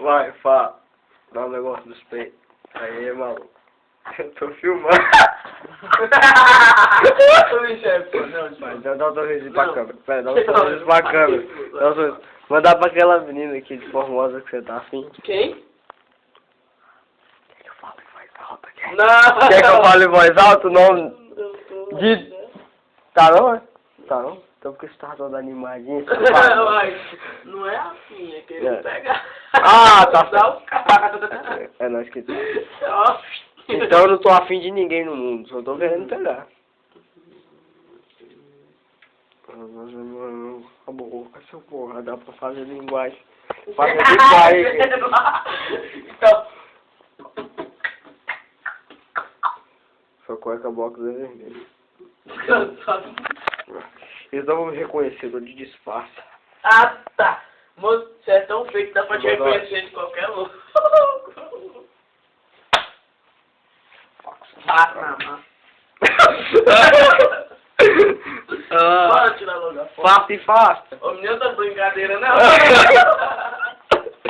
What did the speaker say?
Vai, fala. Dá um negócio dos peitos. Aí, maluco. Eu tô filmando. Dá um sorrisinho pra câmera. Pera, dá um sorriso pra câmera. Dá um sorriso. Mandar pra aquela menina aqui de Formosa que você tá afim. Quem? Quer que eu fale em voz alta? Não! Quer que eu fale em voz alta o nome de... Tá não, é? Tá não? Então porque você tá toda animadinha. Não é assim, é que ele pega. Ah, tá. Dá os caras. É nóis que tá. Então eu não tô afim de ninguém no mundo, só tô querendo pegar. Acabou, essa porra, dá pra fazer linguagem. Fazer linguagem. Então. Sua cueca box é vermelha. Eles não vão me reconhecer, tô de disfarce. Ah, tá. Moço, você é tão feio que dá pra te reconhecer de qualquer lugar. Passa na mão. Bora tirar logo a foto. Faça e faça. Ô, menino, tá brincadeira, não.